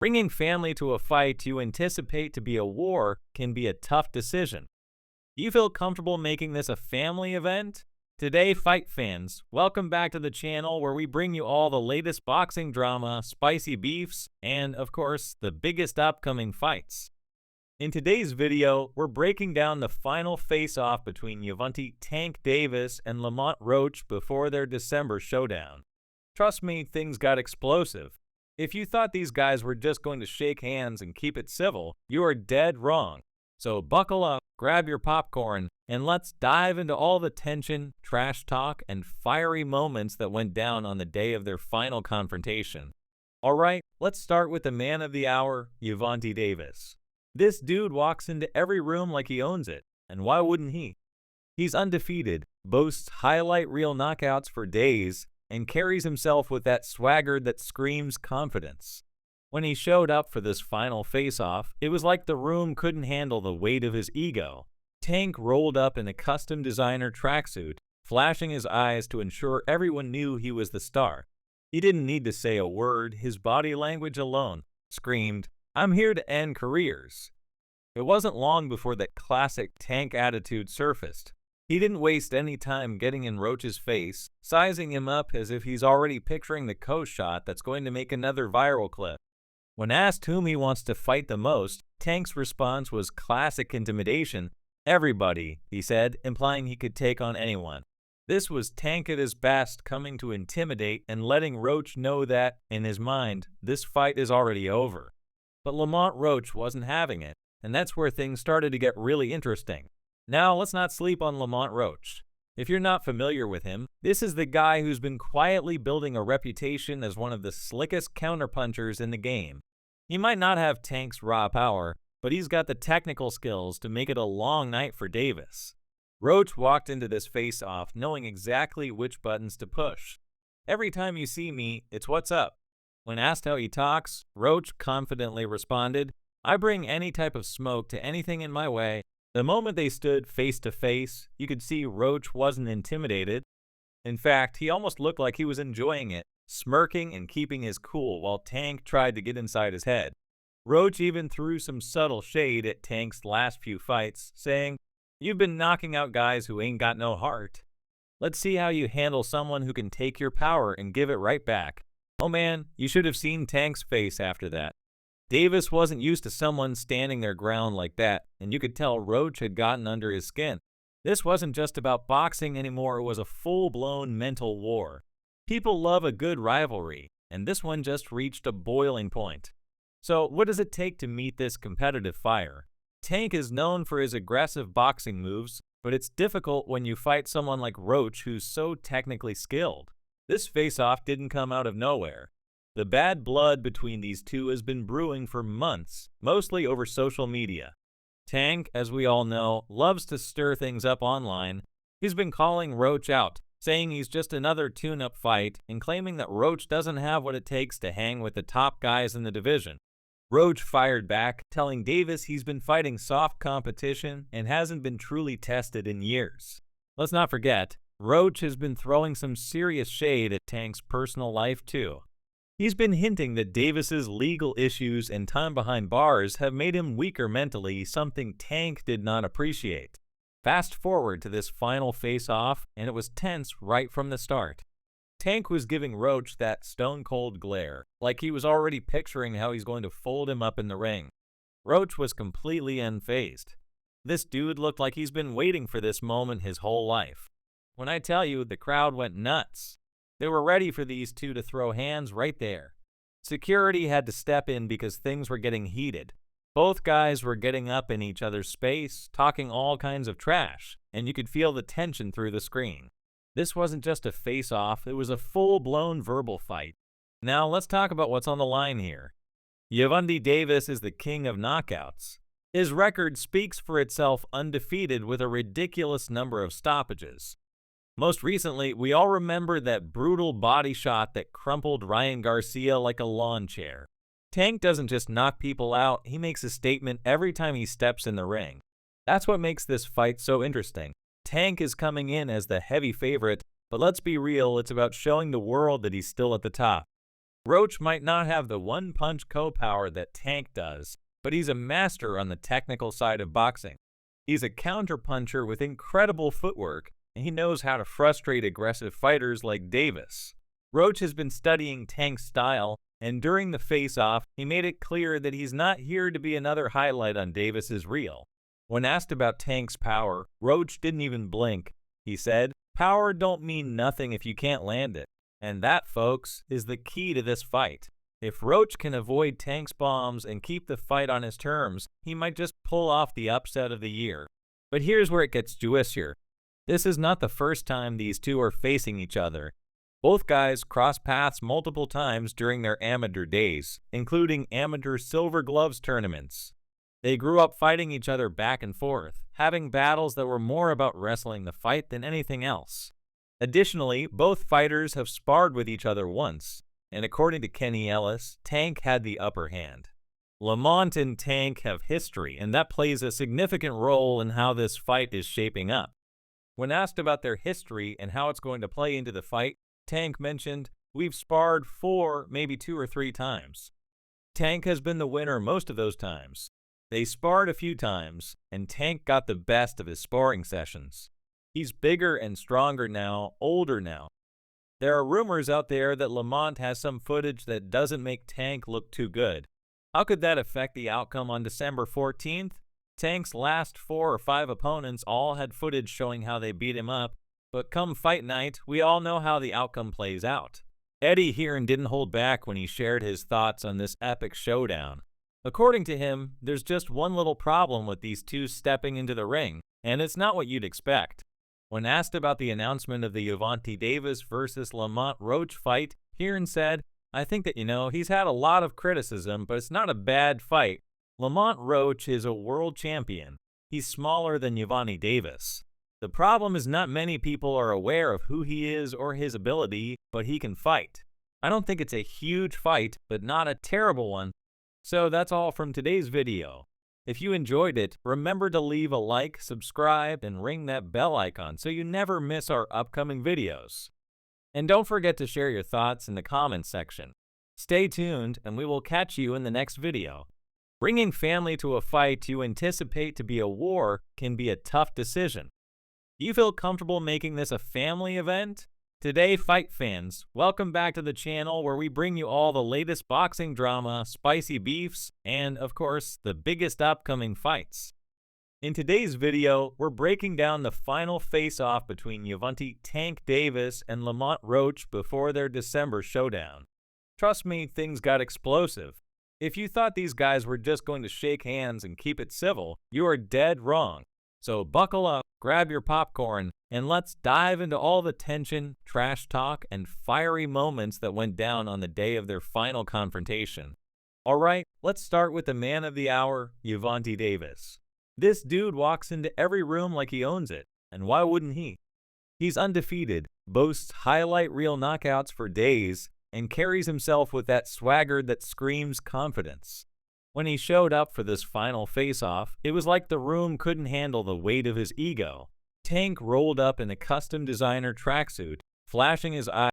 Bringing family to a fight you anticipate to be a war can be a tough decision. Do you feel comfortable making this a family event? Today, fight fans, welcome back to the channel where we bring you all the latest boxing drama, spicy beefs, and, of course, the biggest upcoming fights. In today's video, we're breaking down the final face-off between Gervonta "Tank" Davis and Lamont Roach before their December showdown. Trust me, things got explosive. If you thought these guys were just going to shake hands and keep it civil, you are dead wrong. So buckle up, grab your popcorn, and let's dive into all the tension, trash talk, and fiery moments that went down on the day of their final confrontation. Alright, let's start with the man of the hour, Gervonta Davis. This dude walks into every room like he owns it, and why wouldn't he? He's undefeated, boasts highlight reel knockouts for days, and carries himself with that swagger that screams confidence. When he showed up for this final face-off, it was like the room couldn't handle the weight of his ego. Tank rolled up in a custom designer tracksuit, flashing his eyes to ensure everyone knew he was the star. He didn't need to say a word, his body language alone screamed, "I'm here to end careers." It wasn't long before that classic Tank attitude surfaced. He didn't waste any time getting in Roach's face, sizing him up as if he's already picturing the coast shot that's going to make another viral clip. When asked whom he wants to fight the most, Tank's response was classic intimidation. "Everybody," he said, implying he could take on anyone. This was Tank at his best, coming to intimidate and letting Roach know that, in his mind, this fight is already over. But Lamont Roach wasn't having it, and that's where things started to get really interesting. Now, let's not sleep on Lamont Roach. If you're not familiar with him, this is the guy who's been quietly building a reputation as one of the slickest counterpunchers in the game. He might not have Tank's raw power, but he's got the technical skills to make it a long night for Davis. Roach walked into this face-off knowing exactly which buttons to push. "Every time you see me, it's what's up." When asked how he talks, Roach confidently responded, "I bring any type of smoke to anything in my way." The moment they stood face to face, you could see Roach wasn't intimidated. In fact, he almost looked like he was enjoying it, smirking and keeping his cool while Tank tried to get inside his head. Roach even threw some subtle shade at Tank's last few fights, saying, "You've been knocking out guys who ain't got no heart. Let's see how you handle someone who can take your power and give it right back." Oh man, you should have seen Tank's face after that. Davis wasn't used to someone standing their ground like that, and you could tell Roach had gotten under his skin. This wasn't just about boxing anymore, it was a full-blown mental war. People love a good rivalry, and this one just reached a boiling point. So what does it take to meet this competitive fire? Tank is known for his aggressive boxing moves, but it's difficult when you fight someone like Roach who's so technically skilled. This face-off didn't come out of nowhere. The bad blood between these two has been brewing for months, mostly over social media. Tank, as we all know, loves to stir things up online. He's been calling Roach out, saying he's just another tune-up fight and claiming that Roach doesn't have what it takes to hang with the top guys in the division. Roach fired back, telling Davis he's been fighting soft competition and hasn't been truly tested in years. Let's not forget, Roach has been throwing some serious shade at Tank's personal life too. He's been hinting that Davis's legal issues and time behind bars have made him weaker mentally, something Tank did not appreciate. Fast forward to this final face-off, and it was tense right from the start. Tank was giving Roach that stone-cold glare, like he was already picturing how he's going to fold him up in the ring. Roach was completely unfazed. This dude looked like he's been waiting for this moment his whole life. When I tell you, the crowd went nuts. They were ready for these two to throw hands right there. Security had to step in because things were getting heated. Both guys were getting up in each other's space, talking all kinds of trash, and you could feel the tension through the screen. This wasn't just a face-off, it was a full-blown verbal fight. Now let's talk about what's on the line here. Gervonta Davis is the king of knockouts. His record speaks for itself, undefeated with a ridiculous number of stoppages. Most recently, we all remember that brutal body shot that crumpled Ryan Garcia like a lawn chair. Tank doesn't just knock people out, he makes a statement every time he steps in the ring. That's what makes this fight so interesting. Tank is coming in as the heavy favorite, but let's be real, it's about showing the world that he's still at the top. Roach might not have the one-punch power that Tank does, but he's a master on the technical side of boxing. He's a counterpuncher with incredible footwork, and he knows how to frustrate aggressive fighters like Davis. Roach has been studying Tank's style, and during the face-off, he made it clear that he's not here to be another highlight on Davis's reel. When asked about Tank's power, Roach didn't even blink. He said, "Power don't mean nothing if you can't land it." And that, folks, is the key to this fight. If Roach can avoid Tank's bombs and keep the fight on his terms, he might just pull off the upset of the year. But here's where it gets juicier. This is not the first time these two are facing each other. Both guys crossed paths multiple times during their amateur days, including amateur Silver Gloves tournaments. They grew up fighting each other back and forth, having battles that were more about wrestling the fight than anything else. Additionally, both fighters have sparred with each other once, and according to Kenny Ellis, Tank had the upper hand. Lamont and Tank have history, and that plays a significant role in how this fight is shaping up. When asked about their history and how it's going to play into the fight, Tank mentioned, "We've sparred 4, maybe 2 or 3 times. Tank has been the winner most of those times. They sparred a few times, and Tank got the best of his sparring sessions. He's bigger and stronger now, older now. There are rumors out there that Lamont has some footage that doesn't make Tank look too good. How could that affect the outcome on December 14th? Tank's last 4 or 5 opponents all had footage showing how they beat him up, but come fight night, we all know how the outcome plays out." Eddie Hearn didn't hold back when he shared his thoughts on this epic showdown. According to him, there's just one little problem with these two stepping into the ring, and it's not what you'd expect. When asked about the announcement of the Gervonta Davis versus Lamont Roach fight, Hearn said, "I think that, he's had a lot of criticism, but it's not a bad fight. Lamont Roach is a world champion. He's smaller than Gervonta Davis. The problem is not many people are aware of who he is or his ability, but he can fight. I don't think it's a huge fight, but not a terrible one." So that's all from today's video. If you enjoyed it, remember to leave a like, subscribe, and ring that bell icon so you never miss our upcoming videos. And don't forget to share your thoughts in the comments section. Stay tuned, and we will catch you in the next video. Bringing family to a fight you anticipate to be a war can be a tough decision. Do you feel comfortable making this a family event? Today, fight fans, welcome back to the channel where we bring you all the latest boxing drama, spicy beefs, and, of course, the biggest upcoming fights. In today's video, we're breaking down the final face-off between Gervonta "Tank" Davis and Lamont Roach before their December showdown. Trust me, things got explosive. If you thought these guys were just going to shake hands and keep it civil, you are dead wrong. So buckle up, grab your popcorn, and let's dive into all the tension, trash talk, and fiery moments that went down on the day of their final confrontation. Alright, let's start with the man of the hour, Gervonta Davis. This dude walks into every room like he owns it, and why wouldn't he? He's undefeated, boasts highlight reel knockouts for days, and carries himself with that swagger that screams confidence. When he showed up for this final face-off, it was like the room couldn't handle the weight of his ego. Tank rolled up in a custom designer tracksuit, flashing his eyes